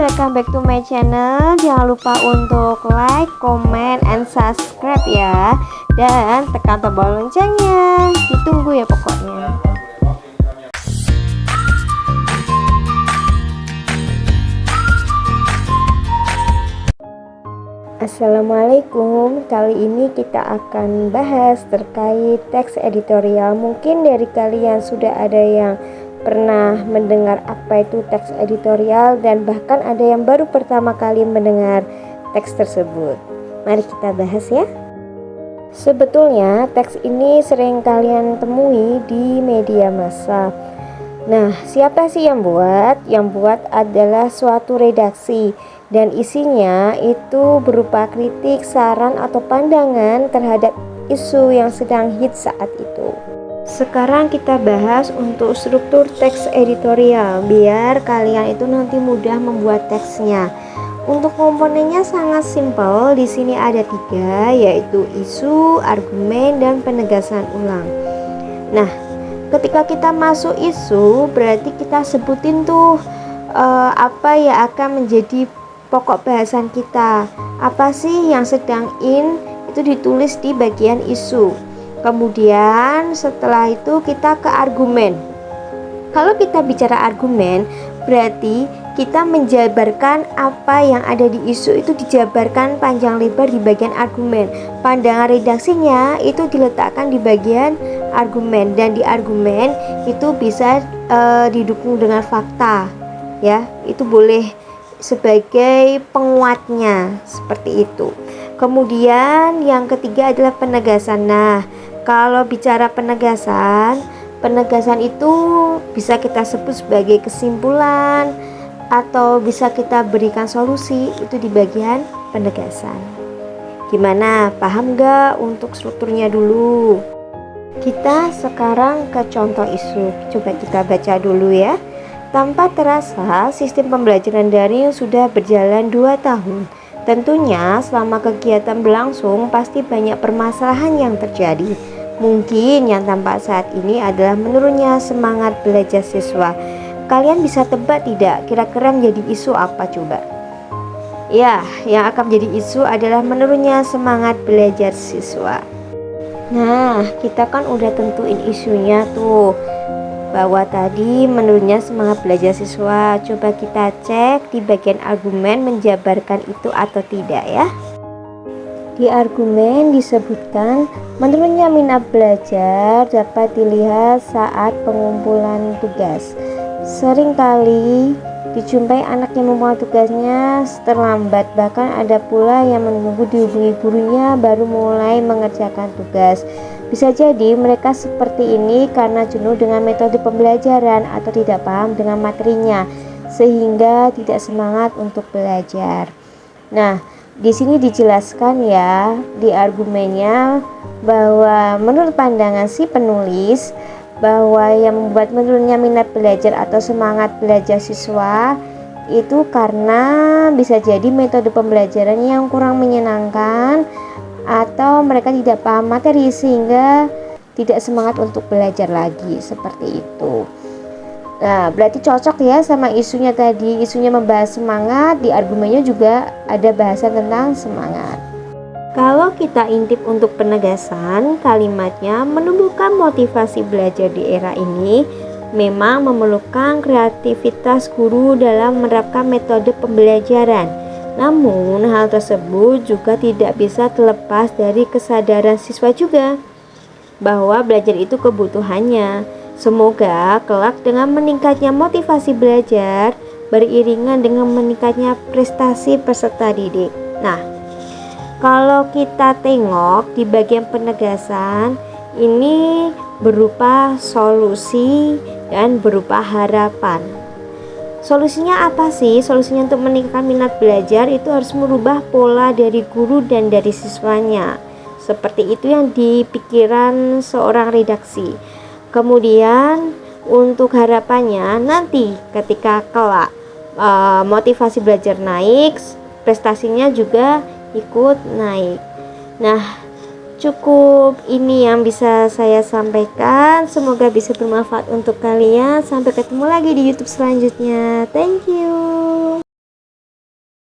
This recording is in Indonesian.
welcome back to my channel. Jangan lupa untuk like, comment, and subscribe ya. Dan tekan tombol loncengnya. Ditunggu ya pokoknya. Assalamualaikum. Kali ini kita akan bahas terkait teks editorial. Mungkin dari kalian sudah ada yang pernah mendengar apa itu teks editorial dan bahkan ada yang baru pertama kali mendengar teks tersebut. Mari kita bahas ya. Sebetulnya teks ini sering kalian temui di media massa. Nah, siapa sih yang buat? Yang buat adalah suatu redaksi dan isinya itu berupa kritik, saran atau pandangan terhadap isu yang sedang hits saat itu. Sekarang kita bahas untuk struktur teks editorial biar kalian itu nanti mudah membuat teksnya. Untuk komponennya sangat simpel. Di sini ada 3, yaitu isu, argumen, dan penegasan ulang. Nah, ketika kita masuk isu, berarti kita sebutin tuh apa yang akan menjadi pokok bahasan kita. Apa sih yang sedang itu ditulis di bagian isu. Kemudian setelah itu kita ke argumen. Kalau kita bicara argumen, berarti kita menjabarkan apa yang ada di isu itu dijabarkan panjang lebar di bagian argumen. Pandangan redaksinya itu diletakkan di bagian argumen dan di argumen itu bisa didukung dengan fakta. Ya, itu boleh sebagai penguatnya seperti itu. Kemudian yang ketiga adalah penegasan. Nah, kalau bicara penegasan itu bisa kita sebut sebagai kesimpulan atau bisa kita berikan solusi, itu di bagian penegasan. Gimana? Paham gak untuk strukturnya dulu? Kita sekarang ke contoh isu. Coba kita baca dulu ya. Tanpa terasa, sistem pembelajaran daring sudah berjalan 2 tahun. Tentunya selama kegiatan berlangsung pasti banyak permasalahan yang terjadi. Mungkin yang tampak saat ini adalah menurunnya semangat belajar siswa. Kalian bisa tebak tidak kira-kira menjadi isu apa coba? Ya, yang akan menjadi isu adalah menurunnya semangat belajar siswa. Nah, kita kan udah tentuin isunya tuh, bahwa tadi menurunnya semangat belajar siswa. Coba kita cek di bagian argumen menjabarkan itu atau tidak ya. Di argumen disebutkan menurunnya minat belajar dapat dilihat saat pengumpulan tugas. Seringkali dijumpai anak yang membuat tugasnya terlambat, bahkan ada pula yang menunggu dihubungi gurunya baru mulai mengerjakan tugas. Bisa jadi mereka seperti ini karena jenuh dengan metode pembelajaran atau tidak paham dengan materinya sehingga tidak semangat untuk belajar. Nah, di sini dijelaskan ya di argumennya bahwa menurut pandangan si penulis bahwa yang membuat menurunnya minat belajar atau semangat belajar siswa itu karena bisa jadi metode pembelajaran yang kurang menyenangkan atau mereka tidak paham materi sehingga tidak semangat untuk belajar lagi, seperti itu. Nah, berarti cocok ya sama isunya tadi. Isunya membahas semangat, di argumennya juga ada bahasan tentang semangat. Kalau kita intip untuk penegasan, kalimatnya menumbuhkan motivasi belajar di era ini memang memerlukan kreativitas guru dalam menerapkan metode pembelajaran. Namun, hal tersebut juga tidak bisa terlepas dari kesadaran siswa juga bahwa belajar itu kebutuhannya. Semoga kelak dengan meningkatnya motivasi belajar beriringan dengan meningkatnya prestasi peserta didik. Nah, kalau kita tengok di bagian penegasan ini berupa solusi dan berupa harapan. Solusinya apa sih? Solusinya untuk meningkatkan minat belajar itu harus merubah pola dari guru dan dari siswanya. Seperti itu yang dipikiran seorang redaksi. Kemudian untuk harapannya nanti ketika kelak motivasi belajar naik, prestasinya juga ikut naik. Nah, cukup ini yang bisa saya sampaikan. Semoga bisa bermanfaat untuk kalian. Sampai ketemu lagi di YouTube selanjutnya. Thank you.